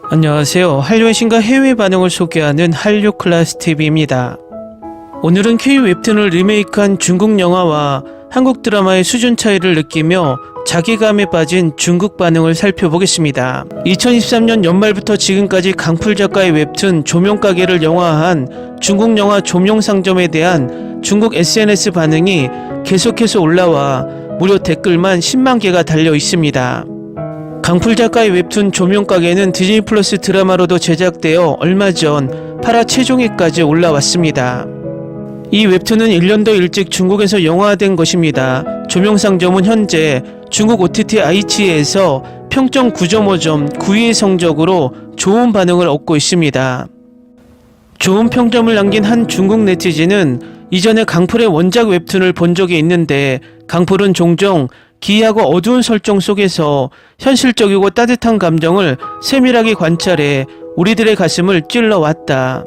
안녕하세요. 한류의 신과 해외 반응을 소개하는 한류클래스TV입니다. 오늘은 K 웹툰을 리메이크한 중국 영화와 한국 드라마의 수준 차이를 느끼며 자괴감에 빠진 중국 반응을 살펴보겠습니다. 2023년 연말부터 지금까지 강풀 작가의 웹툰 조명가게를 영화화한 중국 영화 조명상점에 대한 중국 SNS 반응이 계속해서 올라와 무려 댓글만 10만 개가 달려 있습니다. 강풀 작가의 웹툰 조명가게는 디즈니 플러스 드라마로도 제작되어 얼마 전 8화 최종회까지 올라왔습니다. 이 웹툰은 1년도 일찍 중국에서 영화화된 것입니다. 조명상점은 현재 중국 OTT 아이치에서 평점 9.5점 9위의 성적으로 좋은 반응을 얻고 있습니다. 좋은 평점을 남긴 한 중국 네티즌은 이전에 강풀의 원작 웹툰을 본 적이 있는데 강풀은 종종 기이하고 어두운 설정 속에서 현실적이고 따뜻한 감정을 세밀하게 관찰해 우리들의 가슴을 찔러왔다.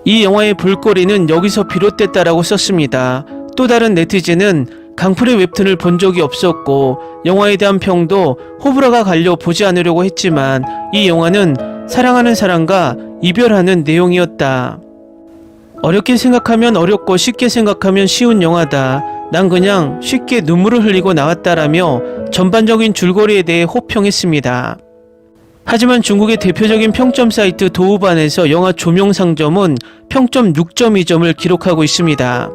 이 영화의 볼거리는 여기서 비롯됐다라고 썼습니다. 또 다른 네티즌은 강풀의 웹툰을 본 적이 없었고 영화에 대한 평도 호불호가 갈려 보지 않으려고 했지만 이 영화는 사랑하는 사람과 이별하는 내용이었다. 어렵게 생각하면 어렵고 쉽게 생각하면 쉬운 영화다. 난 그냥 쉽게 눈물을 흘리고 나왔다라며 전반적인 줄거리에 대해 호평했습니다. 하지만 중국의 대표적인 평점 사이트 도우반에서 영화 조명상점은 평점 6.2점을 기록하고 있습니다.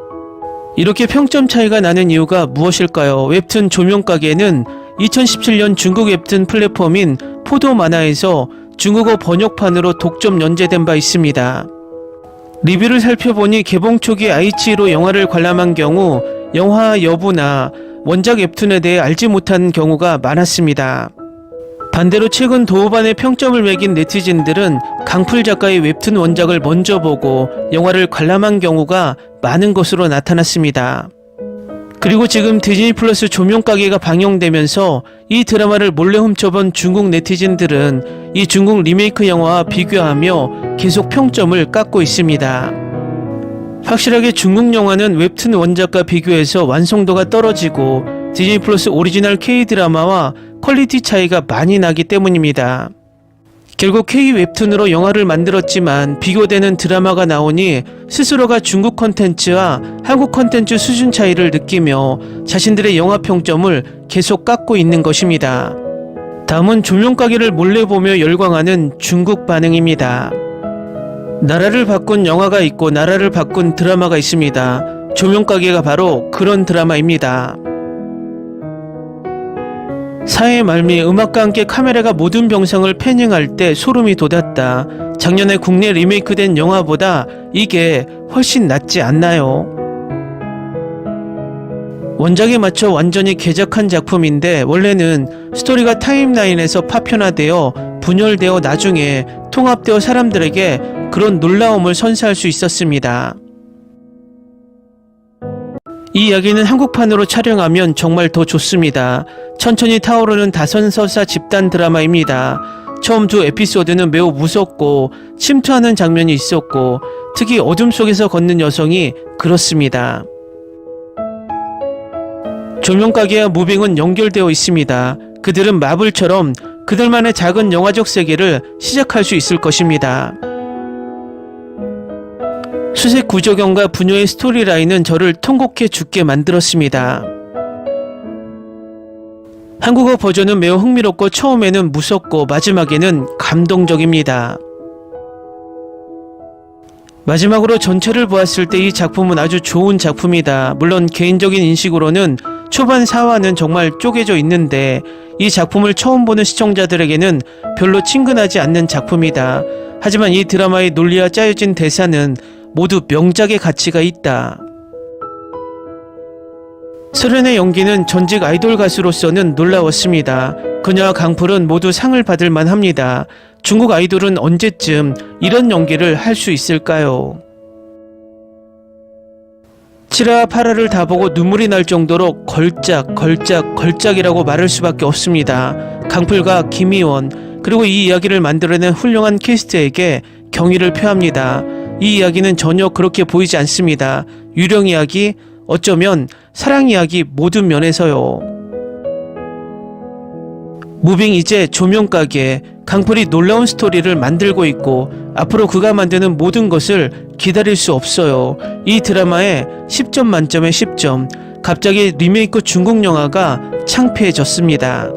이렇게 평점 차이가 나는 이유가 무엇일까요? 웹툰 조명가게는 2017년 중국 웹툰 플랫폼인 포도만화에서 중국어 번역판으로 독점 연재된 바 있습니다. 리뷰를 살펴보니 개봉 초기 아이치로 영화를 관람한 경우 영화 여부나 원작 웹툰에 대해 알지 못하는 경우가 많았습니다. 반대로 최근 도우반의 평점을 매긴 네티즌들은 강풀 작가의 웹툰 원작을 먼저 보고 영화를 관람한 경우가 많은 것으로 나타났습니다. 그리고 지금 디즈니 플러스 조명가게가 방영되면서 이 드라마를 몰래 훔쳐본 중국 네티즌들은 이 중국 리메이크 영화와 비교하며 계속 평점을 깎고 있습니다. 확실하게 중국 영화는 웹툰 원작과 비교해서 완성도가 떨어지고 디즈니 플러스 오리지널 K-드라마와 퀄리티 차이가 많이 나기 때문입니다. 결국 K-웹툰으로 영화를 만들었지만 비교되는 드라마가 나오니 스스로가 중국 컨텐츠와 한국 컨텐츠 수준 차이를 느끼며 자신들의 영화 평점을 계속 깎고 있는 것입니다. 다음은 조명가게를 몰래 보며 열광하는 중국 반응입니다. 나라를 바꾼 영화가 있고 나라를 바꾼 드라마가 있습니다. 조명가게가 바로 그런 드라마입니다. 사회 말미 음악과 함께 카메라가 모든 병상을 패닝할 때 소름이 돋았다. 작년에 국내 리메이크된 영화보다 이게 훨씬 낫지 않나요? 원작에 맞춰 완전히 개작한 작품인데 원래는 스토리가 타임라인에서 파편화되어 분열되어 나중에 통합되어 사람들에게 그런 놀라움을 선사할 수 있었습니다. 이 이야기는 한국판으로 촬영하면 정말 더 좋습니다. 천천히 타오르는 다선서사 집단 드라마입니다. 처음 두 에피소드는 매우 무섭고 침투하는 장면이 있었고 특히 어둠 속에서 걷는 여성이 그렇습니다. 조명가게와 무빙은 연결되어 있습니다. 그들은 마블처럼 그들만의 작은 영화적 세계를 시작할 수 있을 것입니다. 수색 구조경과 부녀의 스토리라인은 저를 통곡해 죽게 만들었습니다. 한국어 버전은 매우 흥미롭고 처음에는 무섭고 마지막에는 감동적입니다. 마지막으로 전체를 보았을 때 이 작품은 아주 좋은 작품이다. 물론 개인적인 인식으로는 초반 4화는 정말 쪼개져 있는데 이 작품을 처음 보는 시청자들에게는 별로 친근하지 않는 작품이다. 하지만 이 드라마의 논리와 짜여진 대사는 모두 명작의 가치가 있다. 설현의 연기는 전직 아이돌 가수로서는 놀라웠습니다. 그녀와 강풀은 모두 상을 받을 만합니다. 중국 아이돌은 언제쯤 이런 연기를 할 수 있을까요? 7화와 8화를 다 보고 눈물이 날 정도로 걸작이라고 말할 수밖에 없습니다. 강풀과 김희원 그리고 이 이야기를 만들어낸 훌륭한 캐스트에게 경의를 표합니다. 이 이야기는 전혀 그렇게 보이지 않습니다. 유령 이야기, 어쩌면 사랑 이야기 모든 면에서요. 무빙 이제 조명가게 강풀이 놀라운 스토리를 만들고 있고 앞으로 그가 만드는 모든 것을 기다릴 수 없어요. 이 드라마에 10점 만점에 10점. 갑자기 리메이크 중국 영화가 창피해졌습니다.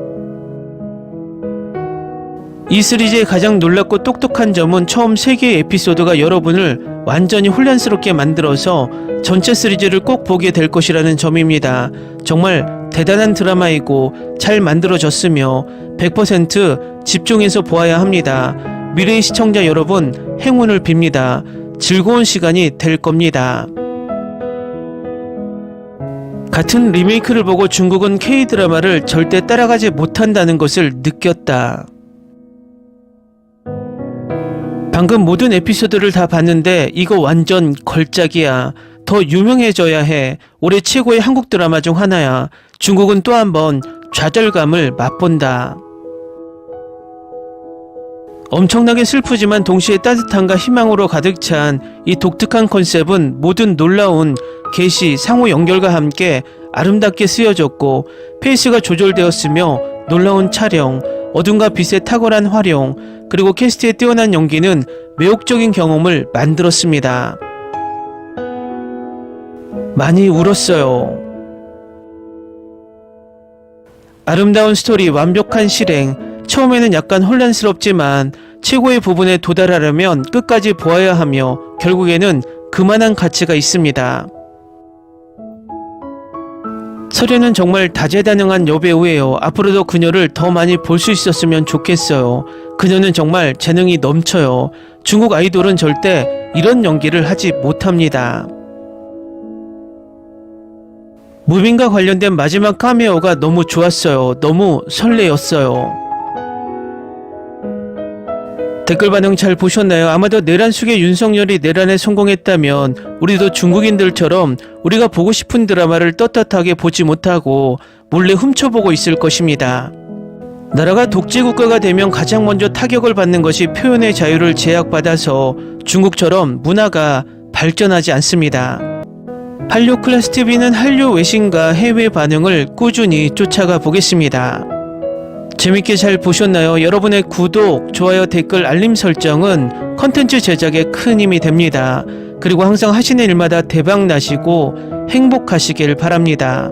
이 시리즈의 가장 놀랍고 똑똑한 점은 처음 3개의 에피소드가 여러분을 완전히 혼란스럽게 만들어서 전체 시리즈를 꼭 보게 될 것이라는 점입니다. 정말 대단한 드라마이고 잘 만들어졌으며 100% 집중해서 보아야 합니다. 미래의 시청자 여러분, 행운을 빕니다. 즐거운 시간이 될 겁니다. 같은 리메이크를 보고 중국은 K-드라마를 절대 따라가지 못한다는 것을 느꼈다. 방금 모든 에피소드를 다 봤는데 이거 완전 걸작이야. 더 유명해져야 해. 올해 최고의 한국 드라마 중 하나야. 중국은 또 한 번 좌절감을 맛본다. 엄청나게 슬프지만 동시에 따뜻함과 희망으로 가득 찬 이 독특한 컨셉은 모든 놀라운 게시, 상호 연결과 함께 아름답게 쓰여졌고 페이스가 조절되었으며 놀라운 촬영, 어둠과 빛의 탁월한 활용, 그리고 캐스트의 뛰어난 연기는 매혹적인 경험을 만들었습니다. 많이 울었어요. 아름다운 스토리, 완벽한 실행. 처음에는 약간 혼란스럽지만 최고의 부분에 도달하려면 끝까지 보아야 하며 결국에는 그만한 가치가 있습니다. 설현은 정말 다재다능한 여배우예요. 앞으로도 그녀를 더 많이 볼 수 있었으면 좋겠어요. 그녀는 정말 재능이 넘쳐요. 중국 아이돌은 절대 이런 연기를 하지 못합니다. 무빙과 관련된 마지막 카메오가 너무 좋았어요. 너무 설레었어요. 댓글 반응 잘 보셨나요? 아마도 내란 속의 윤석열이 내란에 성공했다면 우리도 중국인들처럼 우리가 보고 싶은 드라마를 떳떳하게 보지 못하고 몰래 훔쳐보고 있을 것입니다. 나라가 독재국가가 되면 가장 먼저 타격을 받는 것이 표현의 자유를 제약받아서 중국처럼 문화가 발전하지 않습니다. 한류 클래스 TV는 한류 외신과 해외 반응을 꾸준히 쫓아가 보겠습니다. 재밌게 잘 보셨나요? 여러분의 구독, 좋아요, 댓글, 알림 설정은 컨텐츠 제작에 큰 힘이 됩니다. 그리고 항상 하시는 일마다 대박 나시고 행복하시길 바랍니다.